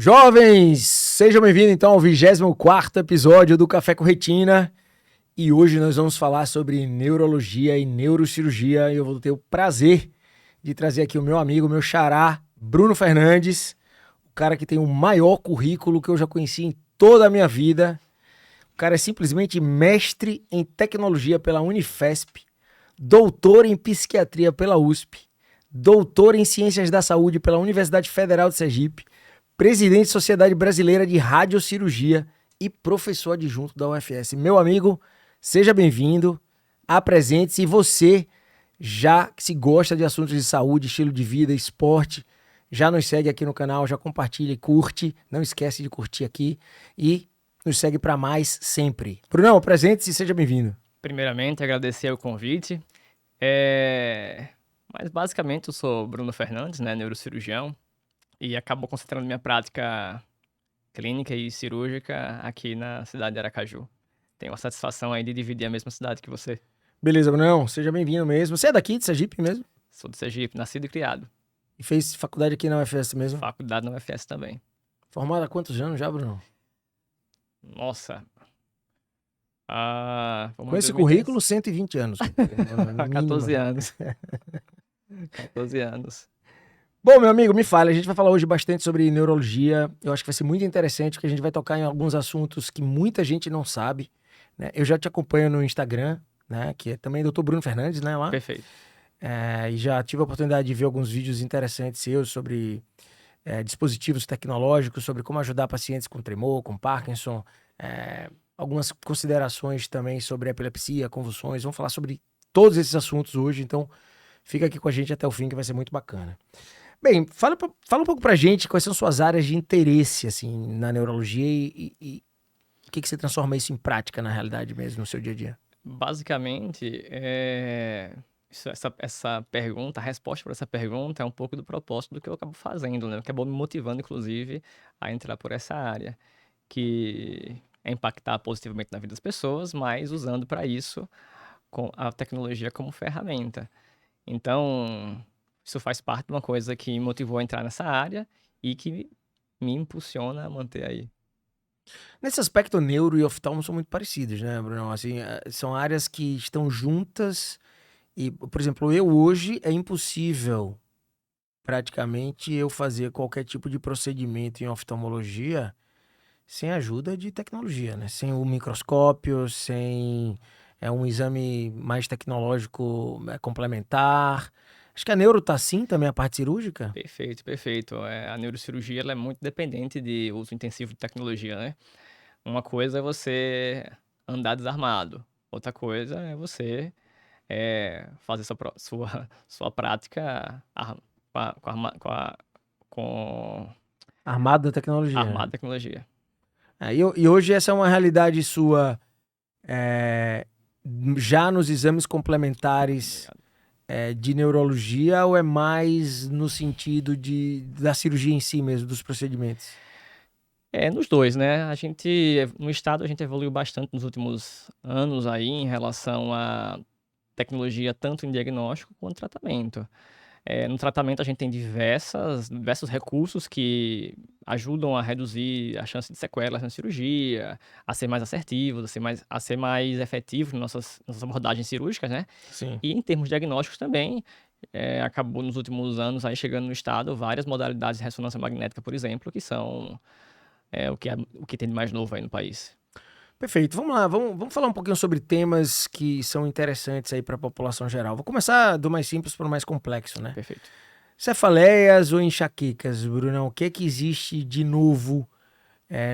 Jovens, sejam bem-vindos então ao 24º episódio do Café com Retina. E hoje nós vamos falar sobre neurologia e neurocirurgia. E eu vou ter o prazer de trazer aqui o meu amigo, meu xará, Bruno Fernandes, o cara que tem o maior currículo que eu já conheci em toda a minha vida. O cara é simplesmente mestre em tecnologia pela Unifesp, doutor em psiquiatria pela USP, doutor em ciências da saúde pela Universidade Federal de Sergipe, presidente da Sociedade Brasileira de Radiocirurgia e professor adjunto da UFS. Meu amigo, seja bem-vindo, apresente-se. E você, já que se gosta de assuntos de saúde, estilo de vida, esporte, já nos segue aqui no canal, já compartilha e curte. Não esquece de curtir aqui e nos segue para mais sempre. Brunão, apresente-se e seja bem-vindo. Primeiramente, agradecer o convite. Mas basicamente eu sou Bruno Fernandes, né, neurocirurgião, e acabo concentrando minha prática clínica e cirúrgica aqui na cidade de Aracaju. Tenho a satisfação aí de dividir a mesma cidade que você. Beleza, Brunão, seja bem-vindo mesmo. Você é daqui de Sergipe mesmo? Sou de Sergipe, nascido e criado. E fez faculdade aqui na UFS mesmo? Faculdade na UFS também. Formado há quantos anos já, Bruno? Nossa. Com esse currículo, 120 anos. 14 anos. 14 anos. Bom, meu amigo, me fale, a gente vai falar hoje bastante sobre neurologia. Eu acho que vai ser muito interessante, porque a gente vai tocar em alguns assuntos que muita gente não sabe, né? Eu já te acompanho no Instagram, né? Que é também Dr. Bruno Fernandes, né? Lá. Perfeito. E já tive a oportunidade de ver alguns vídeos interessantes seus sobre dispositivos tecnológicos, sobre como ajudar pacientes com tremor, com Parkinson, algumas considerações também sobre epilepsia, convulsões. Vamos falar sobre todos esses assuntos hoje, então fica aqui com a gente até o fim, que vai ser muito bacana. Bem, fala um pouco pra gente quais são suas áreas de interesse, assim, na neurologia e o que você transforma isso em prática, na realidade mesmo, no seu dia a dia. Basicamente, essa pergunta, a resposta para essa pergunta é um pouco do propósito do que eu acabo fazendo, né? Acabou me motivando, inclusive, a entrar por essa área, que é impactar positivamente na vida das pessoas, mas usando para isso com a tecnologia como ferramenta. Então, isso faz parte de uma coisa que me motivou a entrar nessa área e que me impulsiona a manter aí. Nesse aspecto, neuro e oftalmo são muito parecidos, né, Bruno? Assim, são áreas que estão juntas e, por exemplo, eu hoje é impossível praticamente eu fazer qualquer tipo de procedimento em oftalmologia sem a ajuda de tecnologia, né? Sem o microscópio, sem um exame mais tecnológico complementar. Acho que a neuro tá assim também, a parte cirúrgica. Perfeito, perfeito. A neurocirurgia ela é muito dependente de uso intensivo de tecnologia, né? Uma coisa é você andar desarmado, outra coisa é você fazer sua prática com Armado da tecnologia, né? armada tecnologia. E hoje essa é uma realidade sua é, já nos exames complementares de neurologia ou é mais no sentido da cirurgia em si mesmo, dos procedimentos? Nos dois, né? No estado, a gente evoluiu bastante nos últimos anos aí em relação à tecnologia, tanto em diagnóstico quanto tratamento. No tratamento, a gente tem diversos recursos que ajudam a reduzir a chance de sequelas na cirurgia, a ser mais assertivos, a ser mais efetivos nas nossas abordagens cirúrgicas, né? Sim. E em termos diagnósticos também, acabou nos últimos anos aí chegando no estado várias modalidades de ressonância magnética, por exemplo, que são o que tem de mais novo aí no país. Perfeito. Vamos lá, vamos falar um pouquinho sobre temas que são interessantes aí para a população geral. Vou começar do mais simples para o mais complexo, né? Perfeito. Cefaleias ou enxaquecas, Brunão? O que é que existe de novo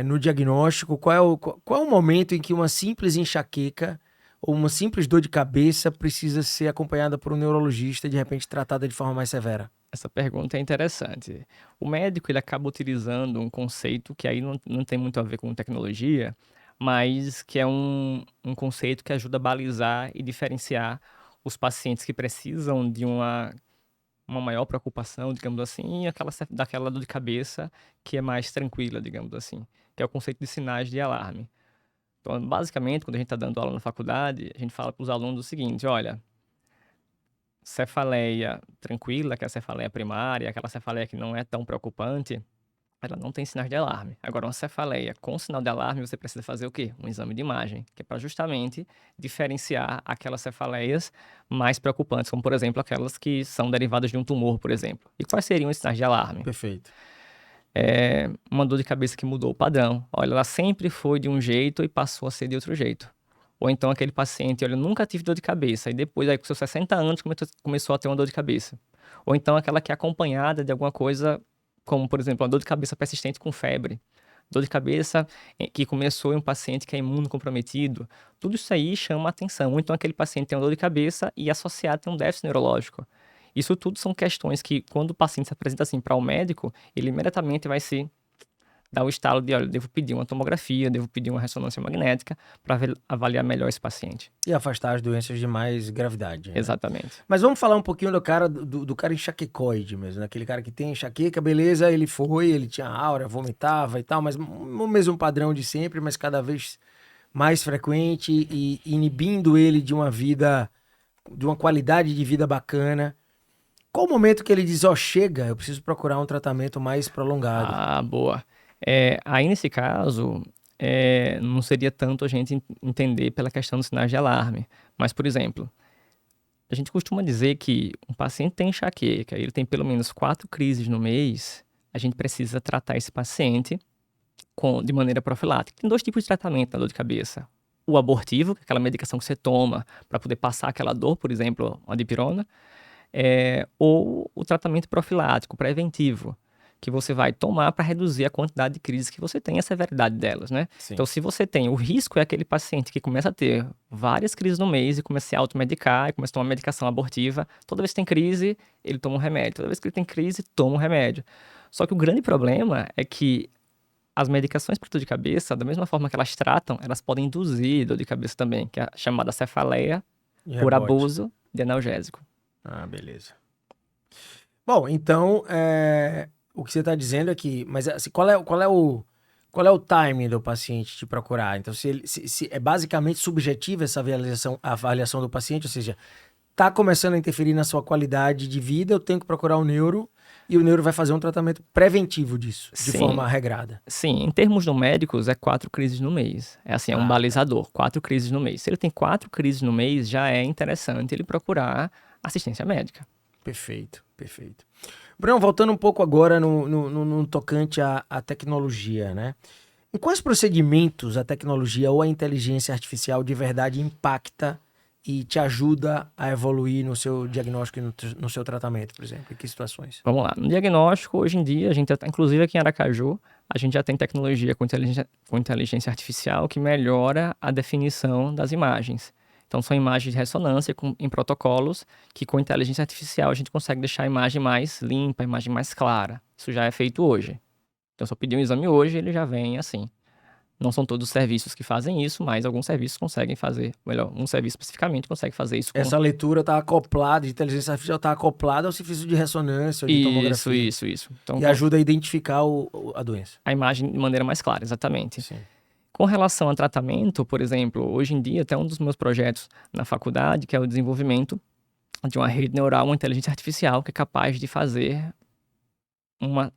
no diagnóstico? Qual é o momento em que uma simples enxaqueca ou uma simples dor de cabeça precisa ser acompanhada por um neurologista e de repente tratada de forma mais severa? Essa pergunta é interessante. O médico ele acaba utilizando um conceito que aí não tem muito a ver com tecnologia, mas que é um conceito que ajuda a balizar e diferenciar os pacientes que precisam de uma maior preocupação, digamos assim, e daquela dor de cabeça que é mais tranquila, digamos assim, que é o conceito de sinais de alarme. Então, basicamente, quando a gente está dando aula na faculdade, a gente fala para os alunos o seguinte: olha, cefaleia tranquila, que é a cefaleia primária, aquela cefaleia que não é tão preocupante, ela não tem sinais de alarme. Agora, uma cefaleia com sinal de alarme, você precisa fazer o quê? Um exame de imagem, que é para justamente diferenciar aquelas cefaleias mais preocupantes, como, por exemplo, aquelas que são derivadas de um tumor, por exemplo. E quais seriam os sinais de alarme? Perfeito. Uma dor de cabeça que mudou o padrão. Olha, ela sempre foi de um jeito e passou a ser de outro jeito. Ou então aquele paciente, olha, eu nunca tive dor de cabeça, e depois, aí, com seus 60 anos, começou a ter uma dor de cabeça. Ou então aquela que é acompanhada de alguma coisa, como, por exemplo, uma dor de cabeça persistente com febre. Dor de cabeça que começou em um paciente que é imunocomprometido. Tudo isso aí chama a atenção. Ou então aquele paciente tem uma dor de cabeça e associado tem um déficit neurológico. Isso tudo são questões que, quando o paciente se apresenta assim para o médico, ele imediatamente vai se dar o estalo de, olha, devo pedir uma tomografia, devo pedir uma ressonância magnética para avaliar melhor esse paciente. E afastar as doenças de mais gravidade, né? Exatamente. Mas vamos falar um pouquinho do cara enxaquecoide mesmo, né? Aquele cara que tem enxaqueca, beleza, ele tinha aura, vomitava e tal, mas o mesmo padrão de sempre, mas cada vez mais frequente e inibindo ele de uma vida, de uma qualidade de vida bacana. Qual o momento que ele diz, ó, chega, eu preciso procurar um tratamento mais prolongado? Ah, boa. Aí, nesse caso, não seria tanto a gente entender pela questão dos sinais de alarme. Mas, por exemplo, a gente costuma dizer que um paciente tem enxaqueca, ele tem pelo menos 4 crises no mês, a gente precisa tratar esse paciente de maneira profilática. Tem 2 tipos de tratamento na dor de cabeça. O abortivo, que é aquela medicação que você toma para poder passar aquela dor, por exemplo, uma dipirona, ou o tratamento profilático, preventivo, que você vai tomar para reduzir a quantidade de crises que você tem e a severidade delas, né? Sim. Então, se você tem, o risco é aquele paciente que começa a ter várias crises no mês e começa a se automedicar, e começa a tomar medicação abortiva. Toda vez que tem crise, ele toma um remédio. Toda vez que ele tem crise, toma um remédio. Só que o grande problema é que as medicações para dor de cabeça, da mesma forma que elas tratam, elas podem induzir dor de cabeça também, que é a chamada cefaleia por abuso de analgésico. Ah, beleza. Bom, então, o que você está dizendo é que, mas assim, qual é o timing do paciente te procurar? Então, se é basicamente subjetiva essa avaliação do paciente, ou seja, está começando a interferir na sua qualidade de vida, eu tenho que procurar o neuro e o neuro vai fazer um tratamento preventivo disso, de forma regrada. Sim, em termos numéricos, 4 crises no mês. É um balizador, 4 crises no mês. Se ele tem 4 crises no mês, já é interessante ele procurar assistência médica. Perfeito, perfeito. Bruno, voltando um pouco agora no tocante à tecnologia, né? Em quais procedimentos a tecnologia ou a inteligência artificial de verdade impacta e te ajuda a evoluir no seu diagnóstico e no seu tratamento, por exemplo? Em que situações? Vamos lá. No diagnóstico, hoje em dia, a gente inclusive aqui em Aracaju, a gente já tem tecnologia com inteligência artificial que melhora a definição das imagens. Então, são imagens de ressonância em protocolos que, com inteligência artificial, a gente consegue deixar a imagem mais limpa, a imagem mais clara. Isso já é feito hoje. Então, se eu pedir um exame hoje, ele já vem assim. Não são todos os serviços que fazem isso, mas alguns serviços conseguem fazer. Melhor, um serviço especificamente consegue fazer isso. Essa leitura está acoplada, de inteligência artificial está acoplada ao serviço de ressonância ou de tomografia. Isso. Então, e ajuda a identificar a doença. A imagem de maneira mais clara, exatamente. Sim. Com relação a tratamento, por exemplo, hoje em dia, até um dos meus projetos na faculdade, que é o desenvolvimento de uma rede neural, uma inteligência artificial, que é capaz de fazer uma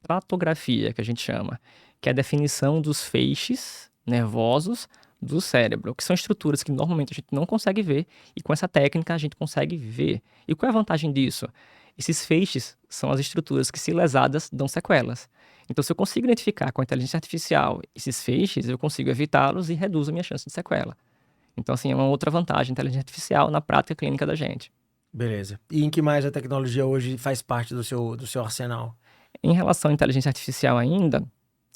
tratografia, que a gente chama, que é a definição dos feixes nervosos do cérebro, que são estruturas que normalmente a gente não consegue ver, e com essa técnica a gente consegue ver. E qual é a vantagem disso? Esses feixes são as estruturas que, se lesadas, dão sequelas. Então, se eu consigo identificar com a inteligência artificial esses feixes, eu consigo evitá-los e reduzo a minha chance de sequela. Então, assim, é uma outra vantagem da inteligência artificial na prática clínica da gente. Beleza. E em que mais a tecnologia hoje faz parte do seu arsenal? Em relação à inteligência artificial ainda,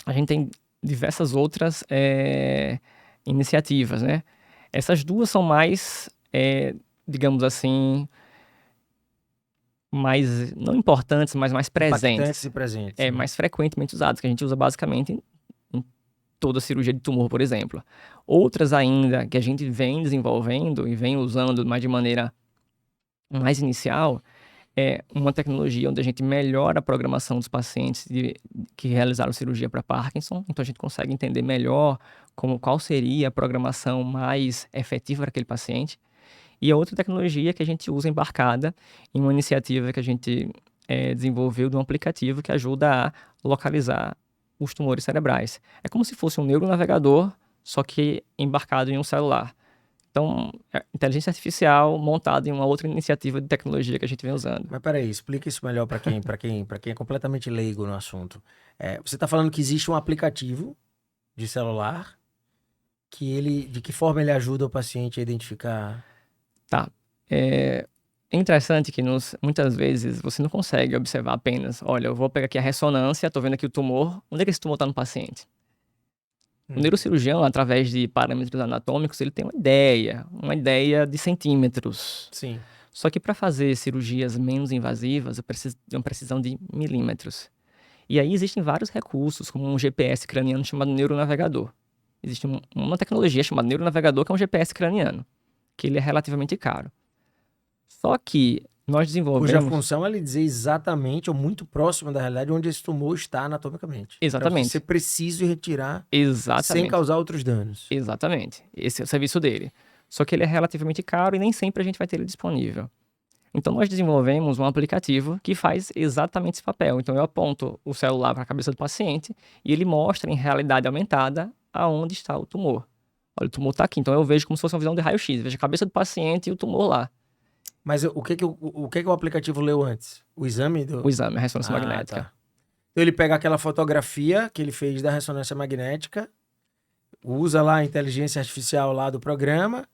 a gente tem diversas outras iniciativas, né? Essas duas são mais, digamos assim, mais, não importantes, mas mais presentes. Impactantes e presentes. Mais frequentemente usadas, que a gente usa basicamente em toda a cirurgia de tumor, por exemplo. Outras ainda que a gente vem desenvolvendo e vem usando, mas de maneira mais inicial, é uma tecnologia onde a gente melhora a programação dos pacientes que realizaram cirurgia para Parkinson. Então, a gente consegue entender melhor qual seria a programação mais efetiva para aquele paciente. E a outra tecnologia que a gente usa embarcada em uma iniciativa que a gente desenvolveu de um aplicativo que ajuda a localizar os tumores cerebrais. É como se fosse um neuronavegador, só que embarcado em um celular. Então, é inteligência artificial montada em uma outra iniciativa de tecnologia que a gente vem usando. Mas peraí, explica isso melhor para quem é completamente leigo no assunto. Você está falando que existe um aplicativo de celular de que forma ele ajuda o paciente a identificar? Tá. É interessante que muitas vezes você não consegue observar apenas, olha, eu vou pegar aqui a ressonância, estou vendo aqui o tumor, onde é que esse tumor está no paciente? O neurocirurgião, através de parâmetros anatômicos, ele tem uma ideia de centímetros. Sim. Só que para fazer cirurgias menos invasivas, eu preciso de uma precisão de milímetros. E aí existem vários recursos, como um GPS craniano chamado neuronavegador. Existe uma tecnologia chamada neuronavegador, que é um GPS craniano, que ele é relativamente caro. Só que nós desenvolvemos... Cuja função é lhe dizer exatamente, ou muito próximo da realidade, onde esse tumor está anatomicamente. Exatamente. Para ser preciso e retirar Exatamente. sem causar outros danos. Exatamente. Esse é o serviço dele. Só que ele é relativamente caro e nem sempre a gente vai ter ele disponível. Então, nós desenvolvemos um aplicativo que faz exatamente esse papel. Então, eu aponto o celular para a cabeça do paciente e ele mostra em realidade aumentada aonde está o tumor. Olha, o tumor está aqui. Então, eu vejo como se fosse uma visão de raio-x. Vejo a cabeça do paciente e o tumor lá. Mas o que o aplicativo leu antes? O exame? O exame, a ressonância magnética. Tá. Então, ele pega aquela fotografia que ele fez da ressonância magnética, usa lá a inteligência artificial lá do programa,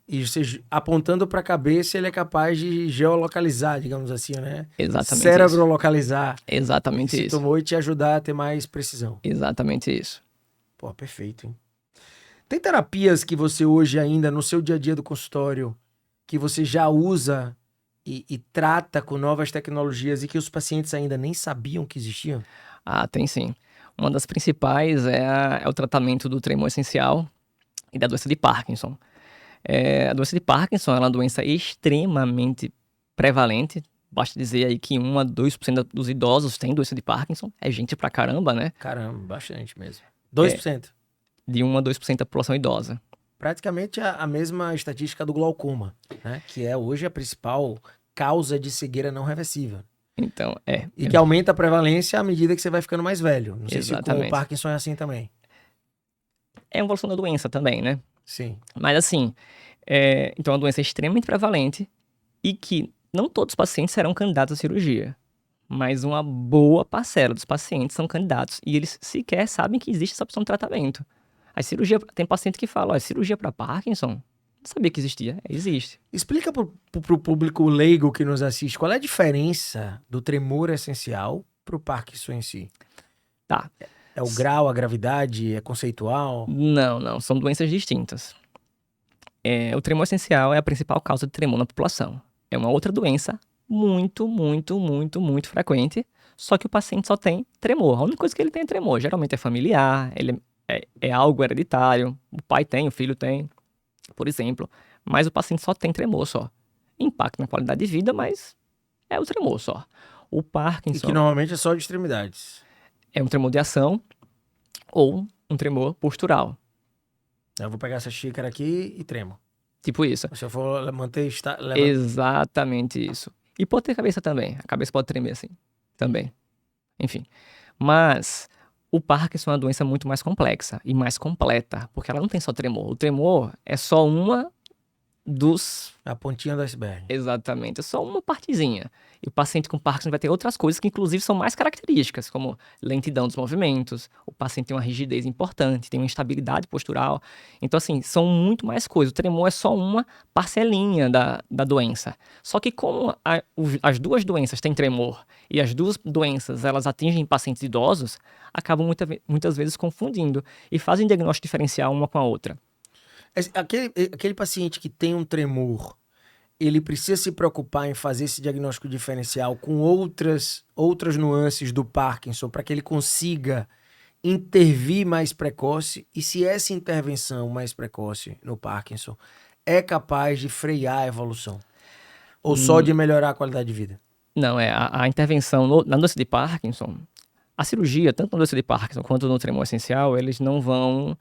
e você, apontando para a cabeça, ele é capaz de geolocalizar, digamos assim, né? Exatamente Cérebro isso. localizar. Exatamente esse isso. tumor e te ajudar a ter mais precisão. Exatamente isso. Pô, perfeito, hein? Tem terapias que você hoje ainda, no seu dia a dia do consultório, que você já usa e trata com novas tecnologias e que os pacientes ainda nem sabiam que existiam? Ah, tem sim. Uma das principais é o tratamento do tremor essencial e da doença de Parkinson. A doença de Parkinson é uma doença extremamente prevalente. Basta dizer aí que 1 a 2% dos idosos têm doença de Parkinson. É gente pra caramba, né? Caramba, bastante mesmo. 2%. De 1 a 2% da população idosa. Praticamente a mesma estatística do glaucoma, né? Que é hoje a principal causa de cegueira não reversível. Então, E que aumenta a prevalência à medida que você vai ficando mais velho. Não sei Exatamente. se com o Parkinson é assim também. É uma evolução da doença também, né? Sim. Mas assim, então é uma doença extremamente prevalente e que não todos os pacientes serão candidatos à cirurgia. Mas uma boa parcela dos pacientes são candidatos e eles sequer sabem que existe essa opção de tratamento. A cirurgia, tem paciente que fala, cirurgia para Parkinson? Não sabia que existia. Existe. Explica pro público leigo que nos assiste, qual é a diferença do tremor essencial pro Parkinson em si? Tá. É o grau, a gravidade, é conceitual? Não. São doenças distintas. O tremor essencial é a principal causa de tremor na população. É uma outra doença muito frequente, só que o paciente só tem tremor. A única coisa que ele tem é tremor. Geralmente é familiar, ele é algo hereditário, o pai tem, o filho tem, por exemplo. Mas o paciente só tem tremor só. Impacta na qualidade de vida, mas é o tremor só. O Parkinson... E que normalmente é só de extremidades. É um tremor de ação ou um tremor postural. Eu vou pegar essa xícara aqui e tremo. Tipo isso. Se eu for manter... Exatamente isso. E pode ter cabeça também. A cabeça pode tremer assim. Também. Enfim. Mas o Parkinson é uma doença muito mais complexa e mais completa. Porque ela não tem só tremor. O tremor é só uma dos... A pontinha do iceberg. Exatamente. É só uma partezinha. E o paciente com Parkinson vai ter outras coisas que, inclusive, são mais características, como lentidão dos movimentos, o paciente tem uma rigidez importante, tem uma instabilidade postural. Então, assim, são muito mais coisas. O tremor é só uma parcelinha da doença. Só que como as duas doenças têm tremor e as duas doenças, elas atingem pacientes idosos, acabam muitas vezes confundindo e fazem diagnóstico diferencial uma com a outra. Aquele paciente que tem um tremor, ele precisa se preocupar em fazer esse diagnóstico diferencial com outras nuances do Parkinson para que ele consiga intervir mais precoce, e se essa intervenção mais precoce no Parkinson é capaz de frear a evolução ou só de melhorar a qualidade de vida? Não, a intervenção na doença de Parkinson, a cirurgia, tanto na doença de Parkinson quanto no tremor essencial, eles não vão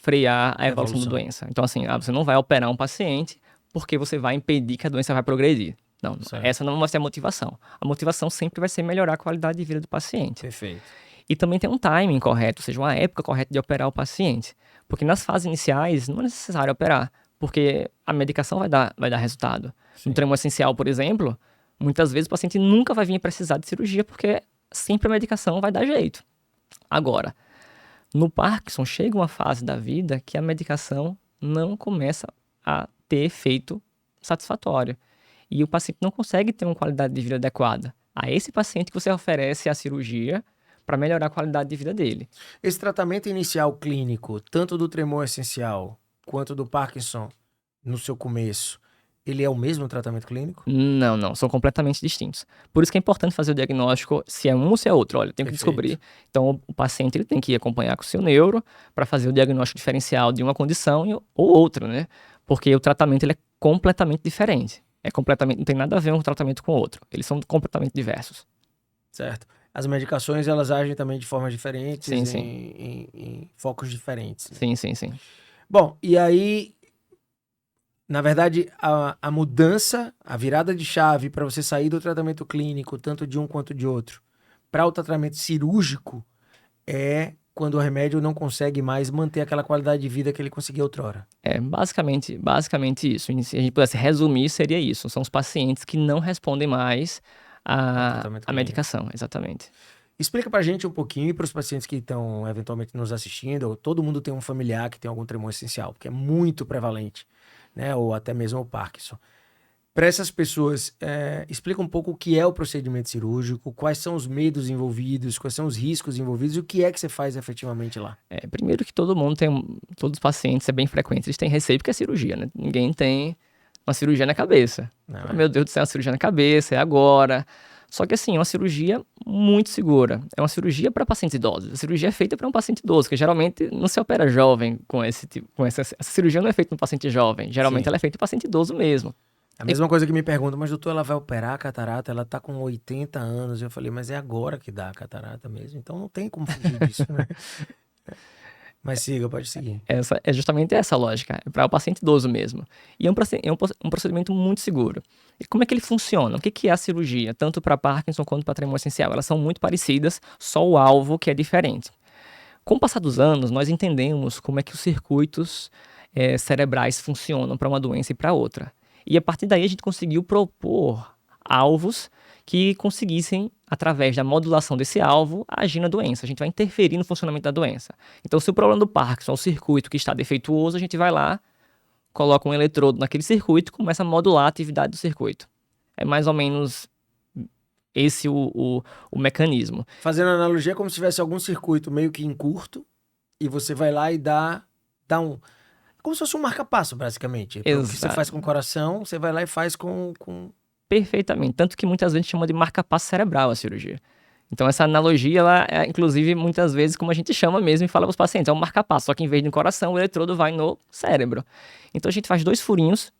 frear a evolução da doença. Então, assim, você não vai operar um paciente porque você vai impedir que a doença vai progredir. Não, Certo. essa não vai ser a motivação. A motivação sempre vai ser melhorar a qualidade de vida do paciente. Perfeito. E também tem um timing correto, ou seja, uma época correta de operar o paciente. Porque nas fases iniciais não é necessário operar, porque a medicação vai dar resultado. Sim. No tremor essencial, por exemplo, muitas vezes o paciente nunca vai vir precisar de cirurgia, porque sempre a medicação vai dar jeito. Agora, no Parkinson, chega uma fase da vida que a medicação não começa a ter efeito satisfatório. E o paciente não consegue ter uma qualidade de vida adequada. A esse paciente que você oferece a cirurgia para melhorar a qualidade de vida dele. Esse tratamento inicial clínico, tanto do tremor essencial quanto do Parkinson, no seu começo, ele é o mesmo tratamento clínico? Não, são completamente distintos. Por isso que é importante fazer o diagnóstico se é um ou se é outro. Olha, tem que Perfeito. descobrir. Então, o paciente ele tem que ir acompanhar com o seu neuro para fazer o diagnóstico diferencial de uma condição ou outra, né? Porque o tratamento ele é completamente diferente. Não tem nada a ver um tratamento com o outro. Eles são completamente diversos. Certo. As medicações, elas agem também de formas diferentes, Sim. em focos diferentes. Sim. Bom, e aí, na verdade, a mudança, a virada de chave para você sair do tratamento clínico, tanto de um quanto de outro, para o tratamento cirúrgico, é quando o remédio não consegue mais manter aquela qualidade de vida que ele conseguia outrora. É basicamente isso. Se a gente pudesse resumir, seria isso. São os pacientes que não respondem mais tratamento à clínico. medicação, exatamente. Explica pra gente um pouquinho e para os pacientes que estão eventualmente nos assistindo, ou todo mundo tem um familiar que tem algum tremor essencial, porque é muito prevalente, né? Ou até mesmo o Parkinson. Para essas pessoas, explica um pouco o que é o procedimento cirúrgico, quais são os medos envolvidos, quais são os riscos envolvidos e o que é que você faz efetivamente lá. Primeiro que todos os pacientes, é bem frequente, eles têm receio porque é cirurgia, né? Ninguém tem uma cirurgia na cabeça. Não, Oh, meu Deus do céu, uma cirurgia na cabeça, é agora. Só que assim, é uma cirurgia muito segura. É uma cirurgia para pacientes idosos. A cirurgia é feita para um paciente idoso, que geralmente não se opera jovem com esse tipo, essa cirurgia não é feita no paciente jovem. Geralmente Sim. ela é feita no paciente idoso mesmo. A mesma coisa que me perguntam, mas doutor, ela vai operar a catarata, ela tá com 80 anos. Eu falei, mas é agora que dá a catarata mesmo, então não tem como fugir disso, né? Mas siga, pode seguir. É justamente essa a lógica, é para o paciente idoso mesmo. E é um procedimento muito seguro. E como é que ele funciona? O que é a cirurgia, tanto para Parkinson quanto para tremor essencial? Elas são muito parecidas, só o alvo que é diferente. Com o passar dos anos, nós entendemos como é que os circuitos cerebrais funcionam para uma doença e para outra. E a partir daí a gente conseguiu propor alvos que conseguissem, através da modulação desse alvo, agir na doença. A gente vai interferir no funcionamento da doença. Então, se o problema do Parkinson é o circuito que está defeituoso, a gente vai lá, coloca um eletrodo naquele circuito e começa a modular a atividade do circuito. É mais ou menos esse o mecanismo. Fazendo analogia, é como se tivesse algum circuito meio que em curto e você vai lá e dá um... Como se fosse um marca-passo, basicamente. O que você faz com o coração, você vai lá e faz com... Perfeitamente. Tanto que muitas vezes a gente chama de marca-passo cerebral a cirurgia. Então, essa analogia, ela é, inclusive, muitas vezes, como a gente chama mesmo e fala para os pacientes, é um marca-passo, só que em vez de no coração, o eletrodo vai no cérebro. Então, a gente faz 2 furinhos,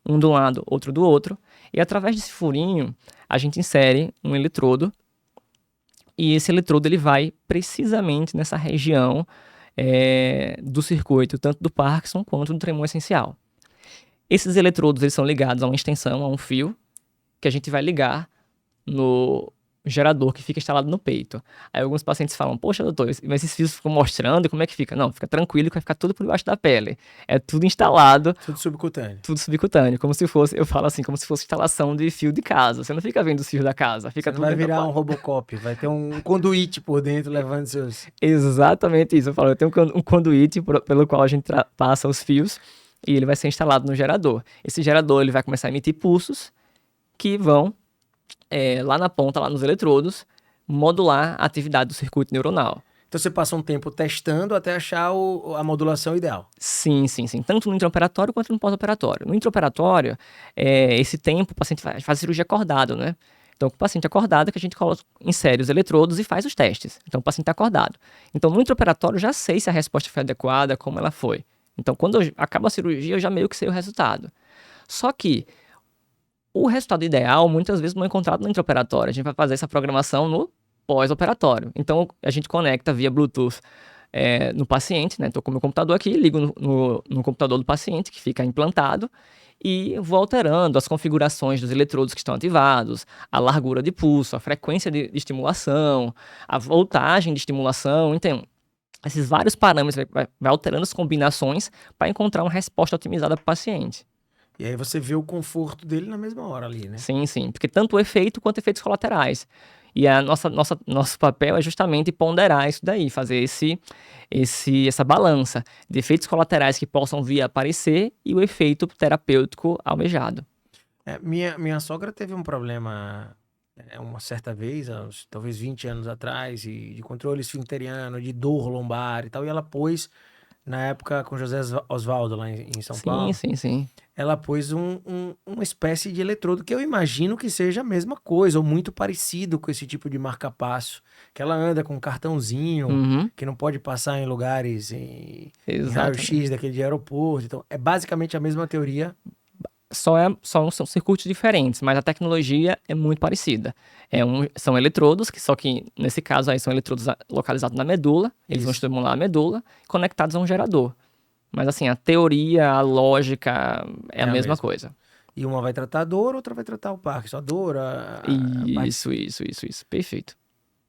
um do lado, outro do outro, e através desse furinho, a gente insere um eletrodo, e esse eletrodo ele vai precisamente nessa região do circuito, tanto do Parkinson quanto do tremor essencial. Esses eletrodos eles são ligados a uma extensão, a um fio, que a gente vai ligar no gerador que fica instalado no peito. Aí alguns pacientes falam, poxa, doutor, mas esses fios ficam mostrando, como é que fica? Não, fica tranquilo que vai ficar tudo por debaixo da pele. É tudo instalado. Tudo subcutâneo. Tudo subcutâneo, como se fosse, eu falo assim, como se fosse instalação de fio de casa. Você não fica vendo os fios da casa, fica Você tudo não vai virar um Robocop, vai ter um conduíte por dentro levando seus... Exatamente isso, eu falo, eu tenho um conduíte pelo qual a gente passa os fios e ele vai ser instalado no gerador. Esse gerador ele vai começar a emitir pulsos que vão lá na ponta, lá nos eletrodos, modular a atividade do circuito neuronal. Então você passa um tempo testando até achar a modulação ideal. Sim. Tanto no intraoperatório quanto no pós-operatório. No intraoperatório, esse tempo o paciente faz cirurgia acordado, né? Então, com o paciente acordado, que a gente insere os eletrodos e faz os testes. Então, o paciente está acordado. Então, no intraoperatório, eu já sei se a resposta foi adequada, como ela foi. Então, quando acaba a cirurgia, eu já meio que sei o resultado. Só que o resultado ideal, muitas vezes, não é encontrado no intraoperatório. A gente vai fazer essa programação no pós-operatório. Então, a gente conecta via Bluetooth no paciente, né? Estou com o meu computador aqui, ligo no computador do paciente, que fica implantado, e vou alterando as configurações dos eletrodos que estão ativados, a largura de pulso, a frequência de estimulação, a voltagem de estimulação. Então, esses vários parâmetros vai alterando as combinações para encontrar uma resposta otimizada para o paciente. E aí você vê o conforto dele na mesma hora ali, né? Sim, sim, porque tanto o efeito quanto efeitos colaterais. E nosso papel é justamente ponderar isso daí, fazer essa balança de efeitos colaterais que possam vir a aparecer e o efeito terapêutico almejado. Minha sogra teve um problema uma certa vez, talvez 20 anos atrás, de controle esfincteriano, de dor lombar e tal, e ela pôs, na época com José Osvaldo lá em São Paulo, Sim. ela pôs uma espécie de eletrodo que eu imagino que seja a mesma coisa, ou muito parecido com esse tipo de marca-passo, que ela anda com um cartãozinho, Uhum, que não pode passar em lugares em exatamente. raio-x daquele de aeroporto. Então, é basicamente a mesma teoria. São circuitos diferentes, mas a tecnologia é muito parecida. São eletrodos, só que nesse caso aí são eletrodos localizados na medula, eles vão Isso. estimular a medula, conectados a um gerador. Mas assim, a teoria, a lógica é a É a mesma mesma. coisa. E uma vai tratar a dor, outra vai tratar o Parkinson. A dor, a parte. Isso. Perfeito.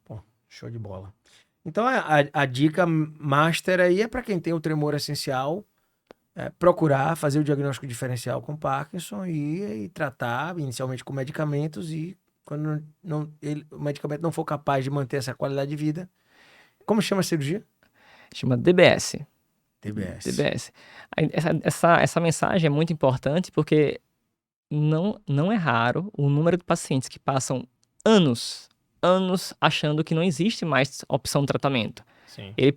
Pô, show de bola. Então, a dica master aí é para quem tem o tremor essencial, procurar fazer o diagnóstico diferencial com Parkinson e tratar inicialmente com medicamentos e quando o medicamento não for capaz de manter essa qualidade de vida. Como chama a cirurgia? Chama DBS. TBS. DBS. Essa mensagem é muito importante porque não é raro o número de pacientes que passam anos achando que não existe mais opção de tratamento. Sim. Ele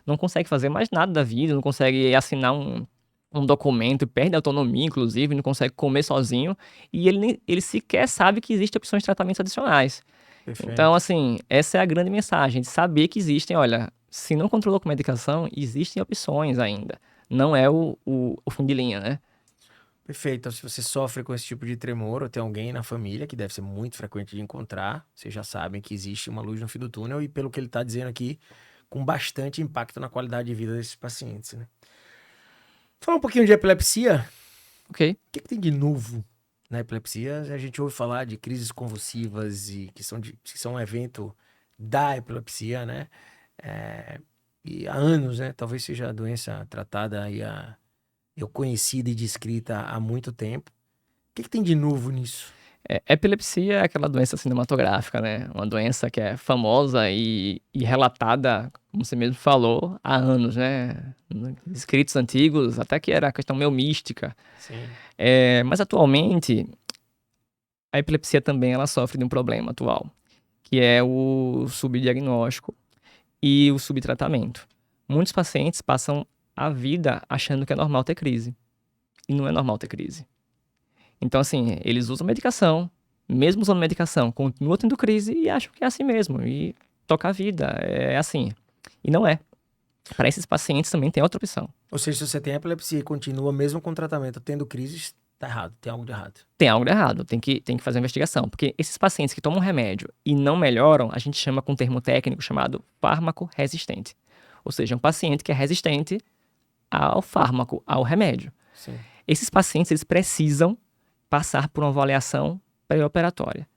não consegue fazer mais nada da vida, não consegue assinar um documento, perde a autonomia, inclusive, não consegue comer sozinho, e ele sequer sabe que existem opções de tratamentos adicionais. Então, Perfeito. assim, essa é a grande mensagem, de saber que existem, olha, se não controlou com medicação, existem opções ainda. Não é o fim de linha, né? Perfeito. Então, se você sofre com esse tipo de tremor ou tem alguém na família, que deve ser muito frequente de encontrar, vocês já sabem que existe uma luz no fim do túnel e pelo que ele está dizendo aqui, com bastante impacto na qualidade de vida desses pacientes, né? Falar um pouquinho de epilepsia. Ok? O que tem de novo na epilepsia? A gente ouve falar de crises convulsivas e que são um evento da epilepsia, né? E há anos, né? Talvez seja a doença tratada e eu conhecida e descrita há muito tempo. O que tem de novo nisso? Epilepsia é aquela doença cinematográfica, né? Uma doença que é famosa e relatada, como você mesmo falou, há anos, né? Escritos antigos, até que era questão meio mística. Sim. Mas atualmente, a epilepsia também ela sofre de um problema atual, que é o subdiagnóstico e o subtratamento. Muitos pacientes passam a vida achando que é normal ter crise, e não é normal ter crise. Então, assim, eles usam medicação, mesmo usando medicação, continuam tendo crise e acham que é assim mesmo, e toca a vida, é assim. E não é. Para esses pacientes também tem outra opção. Ou seja, se você tem epilepsia e continua mesmo com tratamento tendo crises, tá errado, tem algo de errado. Tem algo de errado, tem que fazer uma investigação, porque esses pacientes que tomam remédio e não melhoram, a gente chama com um termo técnico chamado fármaco resistente. Ou seja, um paciente que é resistente ao fármaco, ao remédio. Sim. Esses pacientes, eles precisam passar por uma avaliação pré-operatória.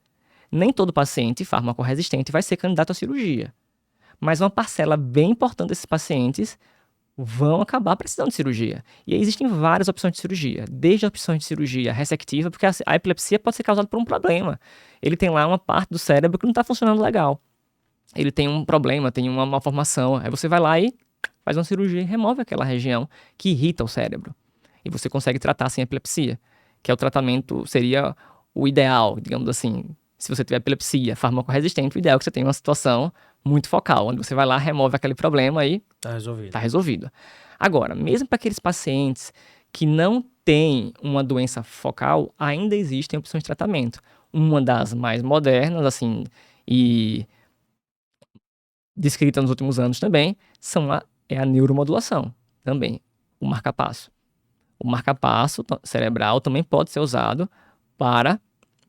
Nem todo paciente fármaco-resistente vai ser candidato à cirurgia, mas uma parcela bem importante desses pacientes vão acabar precisando de cirurgia. E aí existem várias opções de cirurgia, desde opções de cirurgia ressectiva, porque a epilepsia pode ser causada por um problema. Ele tem lá uma parte do cérebro que não está funcionando legal. Ele tem um problema, tem uma malformação. Aí você vai lá e faz uma cirurgia e remove aquela região que irrita o cérebro. E você consegue tratar sem epilepsia, que é o tratamento, seria o ideal, digamos assim. Se você tiver epilepsia fármaco-resistente, o ideal é que você tenha uma situação muito focal, onde você vai lá, remove aquele problema e Tá resolvido. tá resolvido. Agora, mesmo para aqueles pacientes que não têm uma doença focal, ainda existem opções de tratamento. Uma das mais modernas, assim, e descrita nos últimos anos também, é a neuromodulação, também, o marca-passo. O marca-passo cerebral também pode ser usado para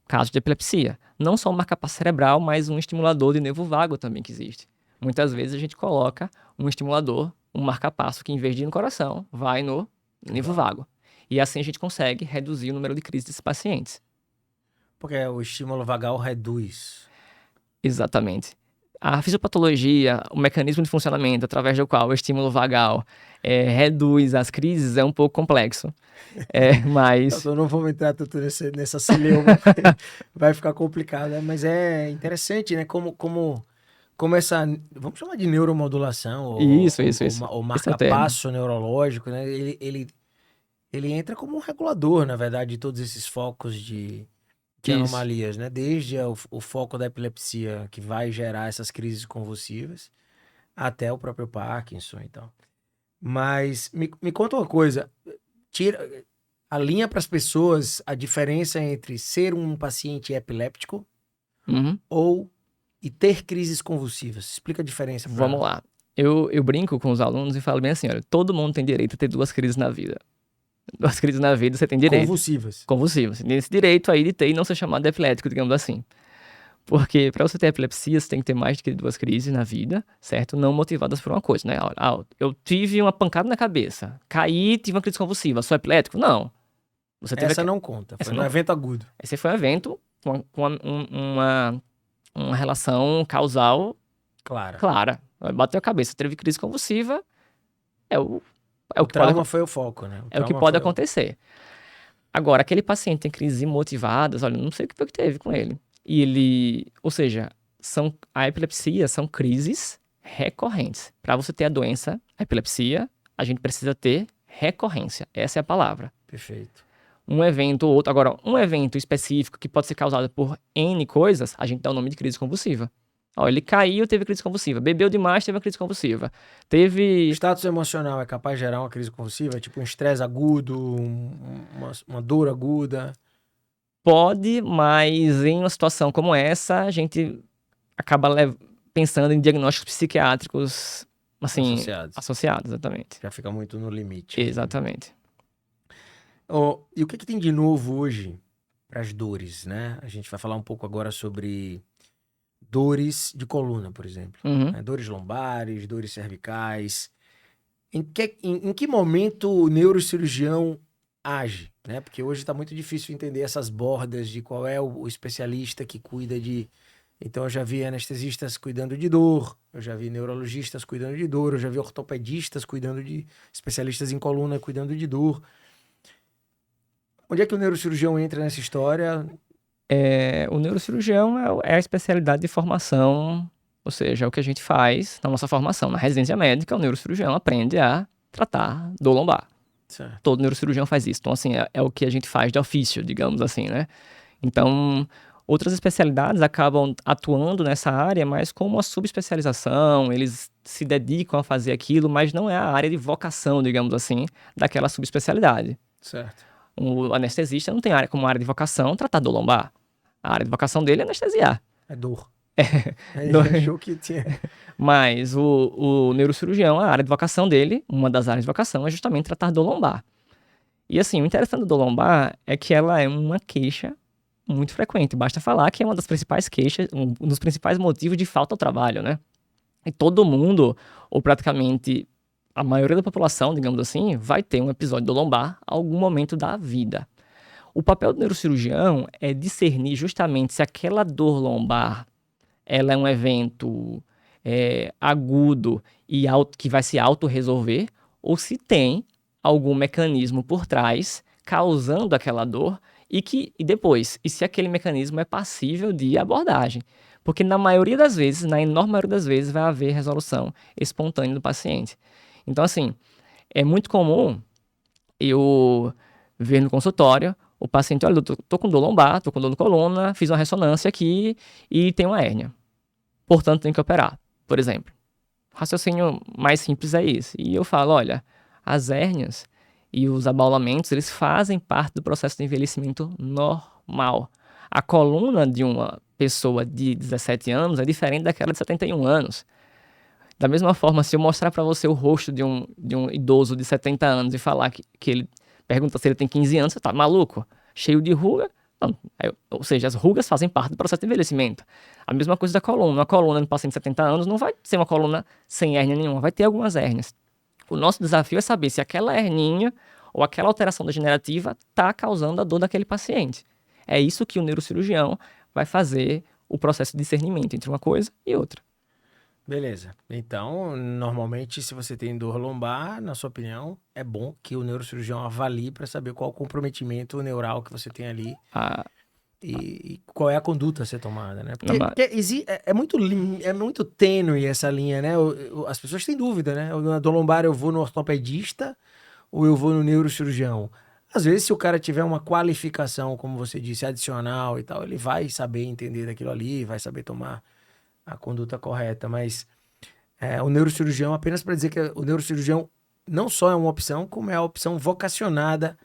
casos de epilepsia. Não só o marca-passo cerebral, mas um estimulador de nervo vago também que existe. Muitas vezes a gente coloca um estimulador, um marca-passo que, em vez de ir no coração, vai no nervo vago. E assim a gente consegue reduzir o número de crises desses pacientes. Porque o estímulo vagal reduz. Exatamente. A fisiopatologia, o mecanismo de funcionamento através do qual o estímulo vagal reduz as crises é um pouco complexo. Mas... Eu não vou entrar tanto nessa celeuma, vai ficar complicado, né? Mas é interessante, né? Como essa, vamos chamar de neuromodulação, Isso. ou Esse é o termo. marca-passo neurológico, né? Ele entra como um regulador, na verdade, de todos esses focos de Isso. anomalias, né? Desde o foco da epilepsia, que vai gerar essas crises convulsivas, até o próprio Parkinson e tal. Mas me conta uma coisa, alinha para as pessoas a diferença entre ser um paciente epiléptico e ter crises convulsivas. Explica a diferença. Vamos lá. Eu brinco com os alunos e falo bem assim, olha, todo mundo tem direito a ter 2 crises na vida. 2 crises na vida você tem direito. Convulsivas. Você tem esse direito aí de ter e não ser chamado de epilético, digamos assim. Porque para você ter epilepsia, você tem que ter mais do que 2 crises na vida, certo? Não motivadas por uma coisa, né? Eu tive uma pancada na cabeça, caí, tive uma crise convulsiva, sou epilético? Não. Essa não conta, foi um evento agudo. Esse foi um evento com uma relação causal clara. Bateu a cabeça, teve crise convulsiva, o trauma foi o foco, né? É o que pode acontecer. Agora, aquele paciente tem crises imotivadas, olha, não sei o que foi que teve com ele. Ou seja, a epilepsia são crises recorrentes. Para você ter a doença, a epilepsia, a gente precisa ter recorrência. Essa é a palavra. Perfeito. Um evento ou outro. Agora, um evento específico que pode ser causado por N coisas, a gente dá o nome de crise convulsiva. Ele caiu, teve crise convulsiva. Bebeu demais, teve uma crise convulsiva. O status emocional é capaz de gerar uma crise convulsiva? Tipo um estresse agudo, uma dor aguda? Pode, mas em uma situação como essa, a gente acaba pensando em diagnósticos psiquiátricos assim, associados, exatamente. Já fica muito no limite. Exatamente. E o que tem de novo hoje para as dores, né? A gente vai falar um pouco agora sobre dores de coluna, por exemplo. Né? Dores lombares, dores cervicais. Em que momento o neurocirurgião age, né? Porque hoje está muito difícil entender essas bordas de qual é o especialista que cuida de... Então eu já vi anestesistas cuidando de dor, eu já vi neurologistas cuidando de dor, eu já vi ortopedistas cuidando de... especialistas em coluna cuidando de dor. Onde é que o neurocirurgião entra nessa história? O neurocirurgião é a especialidade de formação, ou seja, é o que a gente faz na nossa formação. Na residência médica, o neurocirurgião aprende a tratar dor lombar. Certo. Todo neurocirurgião faz isso. Então, assim, é o que a gente faz de ofício, digamos assim, né? Então, outras especialidades acabam atuando nessa área, mas como uma subespecialização, eles se dedicam a fazer aquilo, mas não é a área de vocação, digamos assim, daquela subespecialidade. Certo. O anestesista não tem área como área de vocação tratar dor lombar. A área de vocação dele é anestesiar. É dor. Achou que tinha. Mas o neurocirurgião, a área de vocação dele, uma das áreas de vocação, é justamente tratar dor lombar. E assim, o interessante da dor lombar é que ela é uma queixa muito frequente. Basta falar que é uma das principais queixas, um dos principais motivos de falta ao trabalho, né? E todo mundo, ou praticamente a maioria da população, digamos assim, vai ter um episódio de dor lombar em algum momento da vida. O papel do neurocirurgião é discernir justamente se aquela dor lombar ela é um evento agudo e que vai se autorresolver, ou se tem algum mecanismo por trás causando aquela dor e se aquele mecanismo é passível de abordagem. Porque na maioria das vezes, na enorme maioria das vezes, vai haver resolução espontânea do paciente. Então, assim, é muito comum eu ver no consultório o paciente, olha, eu tô com dor lombar, tô com dor na coluna, fiz uma ressonância aqui e tem uma hérnia. Portanto, tem que operar, por exemplo. O raciocínio mais simples é esse. E eu falo, olha, as hérnias e os abaulamentos, eles fazem parte do processo de envelhecimento normal. A coluna de uma pessoa de 17 anos é diferente daquela de 71 anos. Da mesma forma, se eu mostrar para você o rosto de um idoso de 70 anos e falar que ele pergunta se ele tem 15 anos, você tá maluco? Cheio de ruga, Não. Ou seja, as rugas fazem parte do processo de envelhecimento. A mesma coisa da coluna. Uma coluna no paciente de 70 anos não vai ser uma coluna sem hérnia nenhuma, vai ter algumas hérnias. O nosso desafio é saber se aquela herninha ou aquela alteração degenerativa está causando a dor daquele paciente. É isso que o neurocirurgião vai fazer o processo de discernimento entre uma coisa e outra. Beleza. Então, normalmente, se você tem dor lombar, na sua opinião, é bom que o neurocirurgião avalie para saber qual o comprometimento neural que você tem ali e qual é a conduta a ser tomada, né? Porque é muito tênue essa linha, né? As pessoas têm dúvida, né? Na dor lombar eu vou no ortopedista ou eu vou no neurocirurgião? Às vezes, se o cara tiver uma qualificação, como você disse, adicional e tal, ele vai saber entender daquilo ali, vai saber tomar a conduta correta, mas o neurocirurgião, apenas para dizer que o neurocirurgião não só é uma opção, como é a opção vocacionada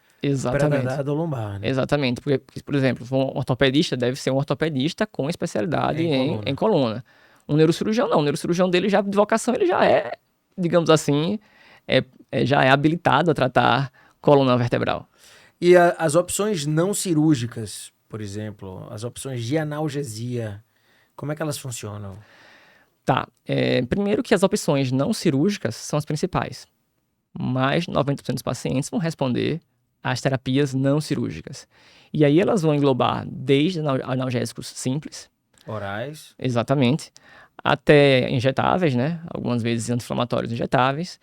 para tratar do lombar, né? Exatamente, porque, por exemplo, um ortopedista deve ser um ortopedista com especialidade em coluna. Um neurocirurgião não, o neurocirurgião dele já, de vocação, ele já é, digamos assim, já é habilitado a tratar coluna vertebral. E as opções não cirúrgicas, por exemplo, as opções de analgesia, como é que elas funcionam? Tá. Primeiro que as opções não cirúrgicas são as principais. Mais de 90% dos pacientes vão responder às terapias não cirúrgicas. E aí elas vão englobar desde analgésicos simples. Orais. Exatamente. Até injetáveis, né? Algumas vezes anti-inflamatórios injetáveis.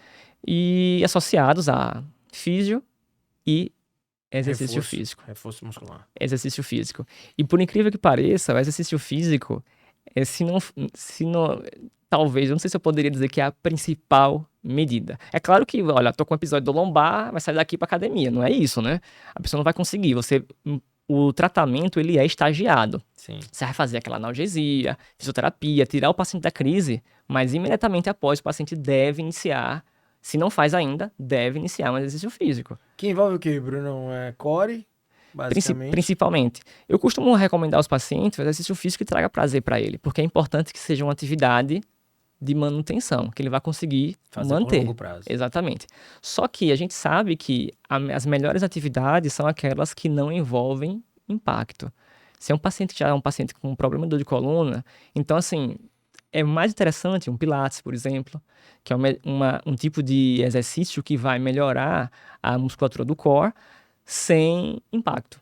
E associados a físio e exercício físico. Reforço muscular. Exercício físico. E por incrível que pareça, o exercício físico, talvez, eu não sei se eu poderia dizer que é a principal medida. É claro que, olha, tô com um episódio do lombar, vai sair daqui pra academia. Não é isso, né? A pessoa não vai conseguir. O tratamento, ele é estagiado. Sim. Você vai fazer aquela analgesia, fisioterapia, tirar o paciente da crise, mas imediatamente após o paciente deve iniciar, se não faz ainda, deve iniciar um exercício físico. Que envolve o quê, Bruno? Core, basicamente? Principalmente. Eu costumo recomendar aos pacientes o exercício físico que traga prazer para ele, porque é importante que seja uma atividade de manutenção, que ele vai conseguir manter. A longo prazo. Exatamente. Só que a gente sabe que as melhores atividades são aquelas que não envolvem impacto. Se é um paciente que já é um paciente com problema de dor de coluna, então, assim, é mais interessante um pilates, por exemplo, que é um tipo de exercício que vai melhorar a musculatura do core sem impacto.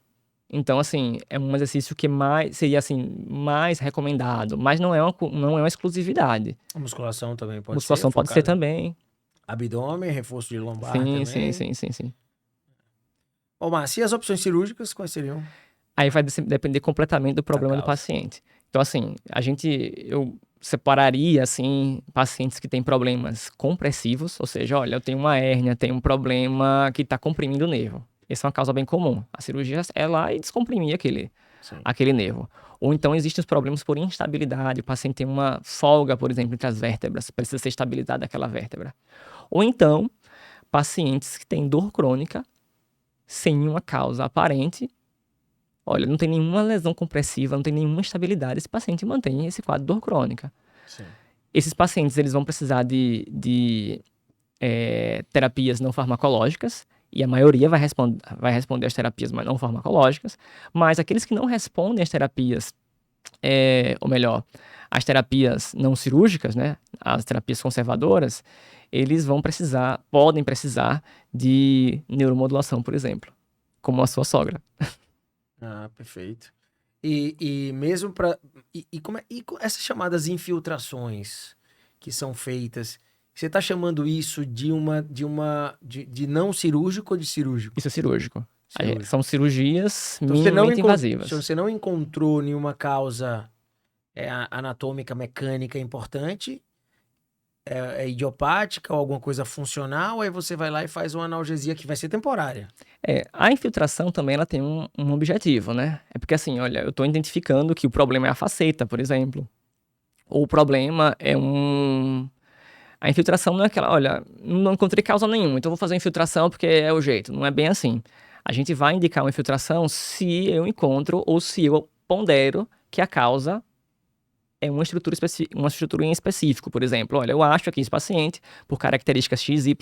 Então, assim, é um exercício que seria assim, mais recomendado, mas não é uma exclusividade. A musculação também pode ser. Musculação pode ser também. Abdômen, reforço de lombar também. Sim. Ô, Márcio, e as opções cirúrgicas, quais seriam? Aí vai depender completamente do problema do paciente. Então, assim, eu separaria, assim, pacientes que têm problemas compressivos, ou seja, olha, eu tenho uma hérnia, tenho um problema que está comprimindo o nervo. Essa é uma causa bem comum. A cirurgia é lá e descomprimir aquele nervo. Ou então existem os problemas por instabilidade. O paciente tem uma folga, por exemplo, entre as vértebras. Precisa ser estabilizada aquela vértebra. Ou então, pacientes que têm dor crônica sem uma causa aparente. Olha, não tem nenhuma lesão compressiva, não tem nenhuma estabilidade. Esse paciente mantém esse quadro de dor crônica. Sim. Esses pacientes eles vão precisar de terapias não farmacológicas. E a maioria vai responder às terapias não farmacológicas, mas aqueles que não respondem às terapias, ou melhor, às terapias não cirúrgicas, né, as terapias conservadoras, eles podem precisar de neuromodulação, por exemplo, como a sua sogra. Ah, perfeito. E mesmo para e essas chamadas infiltrações que são feitas, você está chamando isso de não cirúrgico ou de cirúrgico? Isso é cirúrgico. São cirurgias então, minimamente invasivas. Se você não encontrou nenhuma causa anatômica, mecânica importante, é idiopática ou alguma coisa funcional, aí você vai lá e faz uma analgesia que vai ser temporária. A infiltração também ela tem um objetivo, né? É porque assim, olha, eu estou identificando que o problema é a faceta, por exemplo. Ou o problema é A infiltração não é aquela, olha, não encontrei causa nenhuma, então vou fazer a infiltração porque é o jeito. Não é bem assim. A gente vai indicar uma infiltração se eu encontro ou se eu pondero que a causa é uma estrutura em específico. Por exemplo, olha, eu acho aqui esse paciente, por características XYZ,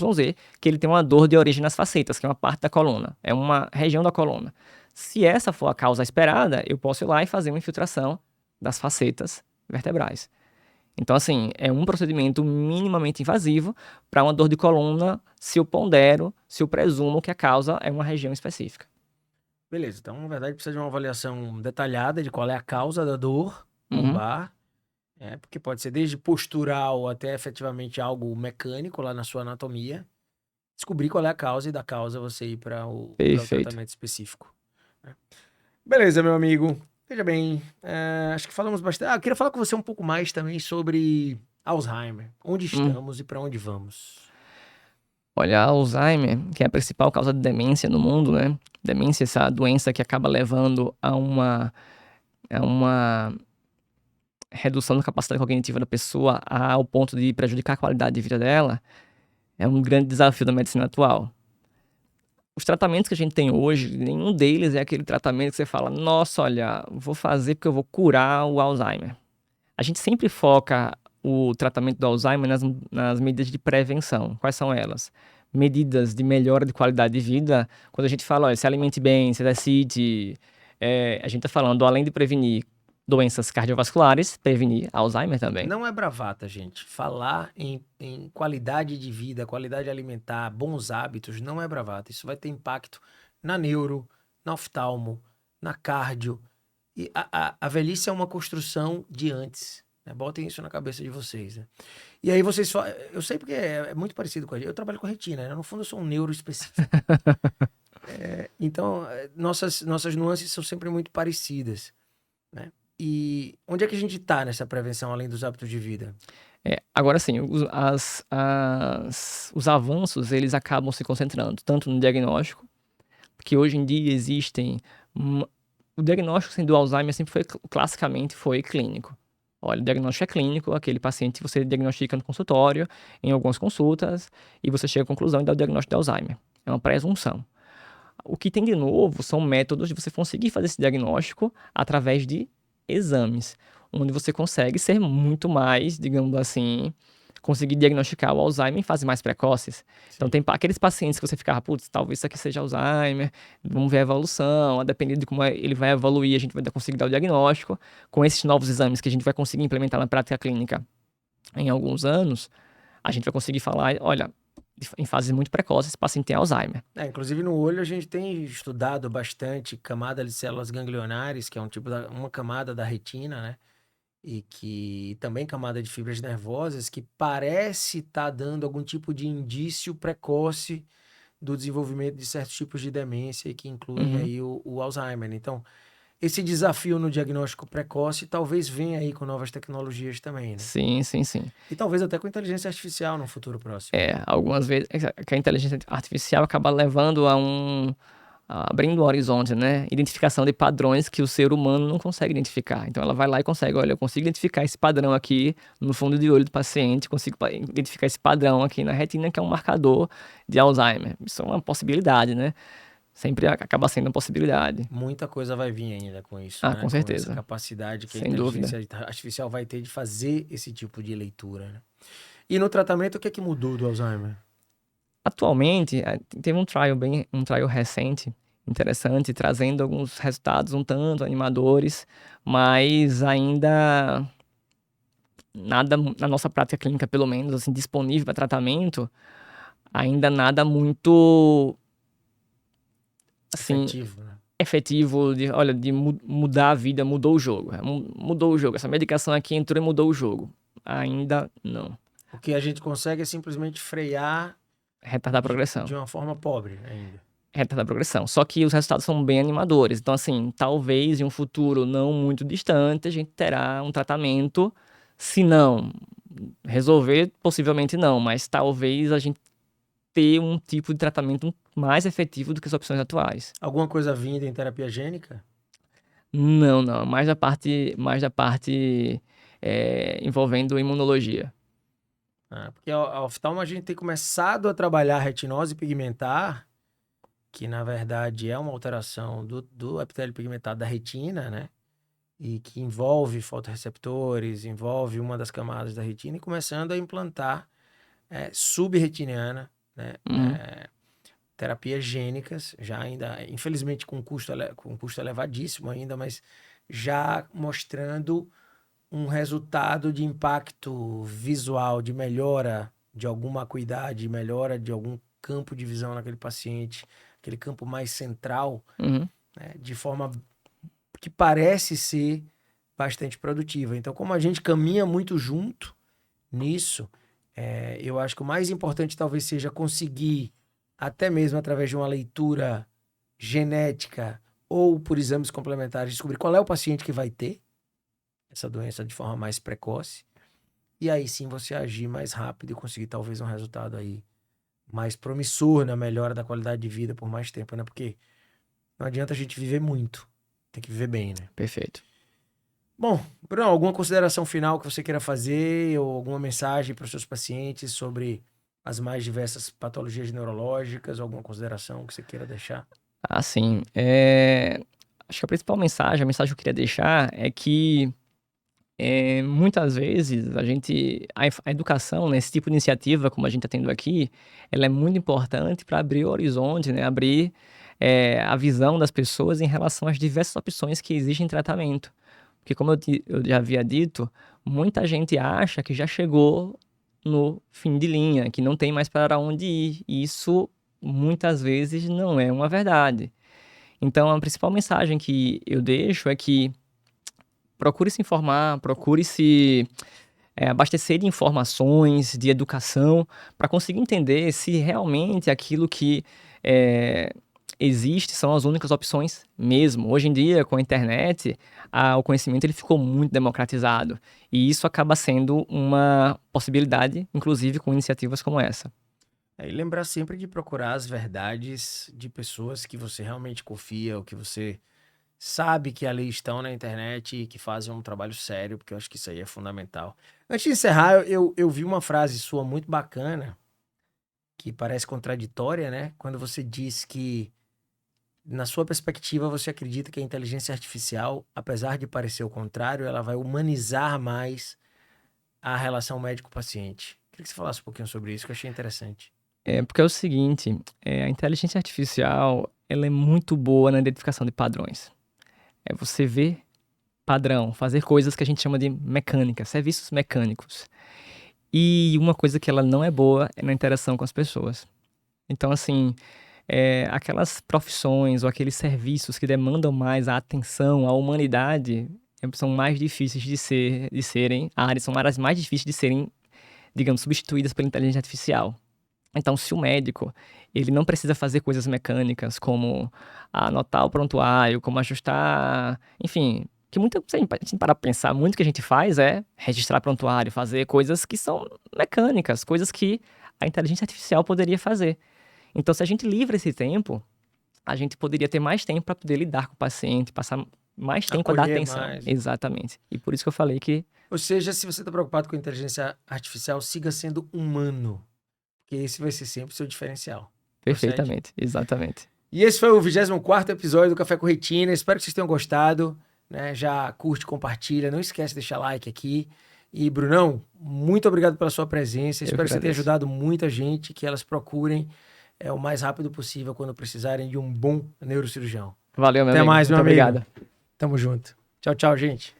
que ele tem uma dor de origem nas facetas, que é uma parte da coluna, é uma região da coluna. Se essa for a causa esperada, eu posso ir lá e fazer uma infiltração das facetas vertebrais. Então, assim, é um procedimento minimamente invasivo para uma dor de coluna, se eu pondero, se eu presumo que a causa é uma região específica. Beleza, então, na verdade, precisa de uma avaliação detalhada de qual é a causa da dor Uhum, lombar, porque pode ser desde postural até efetivamente algo mecânico lá na sua anatomia. Descobrir qual é a causa e da causa você ir para o perfeito. tratamento específico, né? Beleza, meu amigo. Veja bem, acho que falamos bastante. Eu queria falar com você um pouco mais também sobre Alzheimer. Onde Hum. estamos e para onde vamos? Olha, Alzheimer, que é a principal causa de demência no mundo, né? Demência, essa doença que acaba levando a uma redução da capacidade cognitiva da pessoa ao ponto de prejudicar a qualidade de vida dela, é um grande desafio da medicina atual. Os tratamentos que a gente tem hoje, nenhum deles é aquele tratamento que você fala, nossa, olha, vou fazer porque eu vou curar o Alzheimer. A gente sempre foca o tratamento do Alzheimer nas medidas de prevenção. Quais são elas? Medidas de melhora de qualidade de vida. Quando a gente fala, olha, se alimente bem, se exercite, a gente está falando, além de prevenir doenças cardiovasculares, prevenir Alzheimer também. Não é bravata, gente. Falar em qualidade de vida, qualidade alimentar, bons hábitos, não é bravata. Isso vai ter impacto na neuro, na oftalmo, na cardio. E a velhice é uma construção de antes, né? Botem isso na cabeça de vocês, né? E aí vocês falam, eu sei porque é muito parecido com a gente. Eu trabalho com retina, né? No fundo eu sou um neuro específico. Então, nossas nuances são sempre muito parecidas, né? E onde é que a gente tá nessa prevenção, além dos hábitos de vida? Agora sim, os avanços, eles acabam se concentrando tanto no diagnóstico, porque hoje em dia existem. O diagnóstico assim, do Alzheimer sempre foi, classicamente, foi clínico. Olha, o diagnóstico é clínico, aquele paciente você diagnostica no consultório, em algumas consultas, e você chega à conclusão e dá o diagnóstico de Alzheimer. É uma presunção. O que tem de novo são métodos de você conseguir fazer esse diagnóstico através de exames, onde você consegue ser muito mais, digamos assim, conseguir diagnosticar o Alzheimer em fases mais precoces. Então, Sim. tem aqueles pacientes que você ficava, putz, talvez isso aqui seja Alzheimer, vamos ver a evolução, a depender de como ele vai evoluir, a gente vai conseguir dar o diagnóstico. Com esses novos exames que a gente vai conseguir implementar na prática clínica em alguns anos, a gente vai conseguir falar, olha, em fases muito precoces, esse paciente tem Alzheimer. Inclusive no olho a gente tem estudado bastante camada de células ganglionares, que é uma camada da retina, né? E que também camada de fibras nervosas, que parece estar dando algum tipo de indício precoce do desenvolvimento de certos tipos de demência e que incluem Uhum. aí o Alzheimer. Então, esse desafio no diagnóstico precoce talvez venha aí com novas tecnologias também, né? Sim, sim, sim. E talvez até com inteligência artificial no futuro próximo. Algumas vezes que a inteligência artificial acaba levando abrindo o horizonte, né? Identificação de padrões que o ser humano não consegue identificar. Então ela vai lá e consegue, olha, eu consigo identificar esse padrão aqui no fundo de olho do paciente, consigo identificar esse padrão aqui na retina, que é um marcador de Alzheimer. Isso é uma possibilidade, né? Sempre acaba sendo uma possibilidade. Muita coisa vai vir ainda com isso, Ah, né? com Com essa certeza. capacidade que a Sem dúvida. inteligência artificial vai ter de fazer esse tipo de leitura, né? E no tratamento, o que é que mudou do Alzheimer? Atualmente, teve um trial recente, interessante, trazendo alguns resultados um tanto animadores, mas ainda nada na nossa prática clínica, pelo menos, assim, disponível para tratamento, ainda nada muito, assim, Efetivo, né? efetivo de, olha, de mudar a vida, mudou o jogo. Mudou o jogo. Essa medicação aqui entrou e mudou o jogo. Ainda não. O que a gente consegue é simplesmente frear Retardar a de progressão. uma forma pobre ainda. Retardar a progressão. Só que os resultados são bem animadores. Então, assim, talvez em um futuro não muito distante a gente terá um tratamento. Se não resolver, possivelmente não, mas talvez a gente ter um tipo de tratamento mais efetivo do que as opções atuais. Alguma coisa vinda em terapia gênica? Não, não, mais da parte envolvendo imunologia. Porque a oftalmo a gente tem começado a trabalhar a retinose pigmentar, que na verdade é uma alteração do epitélio pigmentado da retina, né? E que envolve fotorreceptores, envolve uma das camadas da retina, e começando a implantar subretiniana, né? Uhum. terapias gênicas, já ainda, infelizmente com custo elevadíssimo ainda, mas já mostrando um resultado de impacto visual, de melhora de alguma acuidade, melhora de algum campo de visão naquele paciente, aquele campo mais central, Uhum. né, de forma que parece ser bastante produtiva. Então, como a gente caminha muito junto nisso, eu acho que o mais importante talvez seja conseguir, até mesmo através de uma leitura genética ou por exames complementares, descobrir qual é o paciente que vai ter essa doença de forma mais precoce. E aí sim você agir mais rápido e conseguir talvez um resultado aí mais promissor na melhora da qualidade de vida por mais tempo, né? Porque não adianta a gente viver muito, tem que viver bem, né? Perfeito. Bom, Bruno, alguma consideração final que você queira fazer ou alguma mensagem para os seus pacientes sobre as mais diversas patologias neurológicas, alguma consideração que você queira deixar? Assim, acho que a principal mensagem, a mensagem que eu queria deixar é que muitas vezes a educação, né, esse tipo de iniciativa, como a gente está tendo aqui, ela é muito importante para abrir o horizonte, né, abrir a visão das pessoas em relação às diversas opções que existem em tratamento. Porque, como eu já havia dito, muita gente acha que já chegou no fim de linha, que não tem mais para onde ir. E isso, muitas vezes, não é uma verdade. Então, a principal mensagem que eu deixo é que procure se informar, procure se abastecer de informações, de educação, para conseguir entender se realmente aquilo que eh, existe são as únicas opções mesmo. Hoje em dia, com a internet, o conhecimento ele ficou muito democratizado. E isso acaba sendo uma possibilidade, inclusive com iniciativas como essa. E lembrar sempre de procurar as verdades de pessoas que você realmente confia, ou que você sabe que ali estão na internet e que fazem um trabalho sério, porque eu acho que isso aí é fundamental. Antes de encerrar, eu vi uma frase sua muito bacana, que parece contraditória, né? Quando você diz que, na sua perspectiva, você acredita que a inteligência artificial, apesar de parecer o contrário, ela vai humanizar mais a relação médico-paciente. Queria que você falasse um pouquinho sobre isso, que eu achei interessante. Porque é o seguinte, a inteligência artificial ela é muito boa na identificação de padrões. É você ver padrão, fazer coisas que a gente chama de mecânica, serviços mecânicos. E uma coisa que ela não é boa é na interação com as pessoas. Então, assim, aquelas profissões ou aqueles serviços que demandam mais a atenção, a humanidade, são mais difíceis de serem, áreas são áreas mais difíceis de serem, digamos, substituídas pela inteligência artificial. Então, se o médico, ele não precisa fazer coisas mecânicas como anotar o prontuário, como ajustar, enfim, que muito, se a gente parar pra pensar, muito que a gente faz é registrar prontuário, fazer coisas que são mecânicas, coisas que a inteligência artificial poderia fazer. Então, se a gente livra esse tempo, a gente poderia ter mais tempo para poder lidar com o paciente, passar mais tempo a dar Acolher atenção. mais. Exatamente. E por isso que eu falei que Ou seja, se você está preocupado com a inteligência artificial, siga sendo humano, porque esse vai ser sempre o seu diferencial. Procede? perfeitamente, exatamente. E esse foi o 24º episódio do Café com Retina. Espero que vocês tenham gostado, né? Já curte, compartilha, não esquece de deixar like aqui. E, Brunão, muito obrigado pela sua presença. Eu Espero que que você tenha agradeço. ajudado muita gente, que elas procurem o mais rápido possível quando precisarem de um bom neurocirurgião. Valeu, meu Até amigo. mais, meu Muito amigo. obrigado. Tamo junto. Tchau, tchau, gente.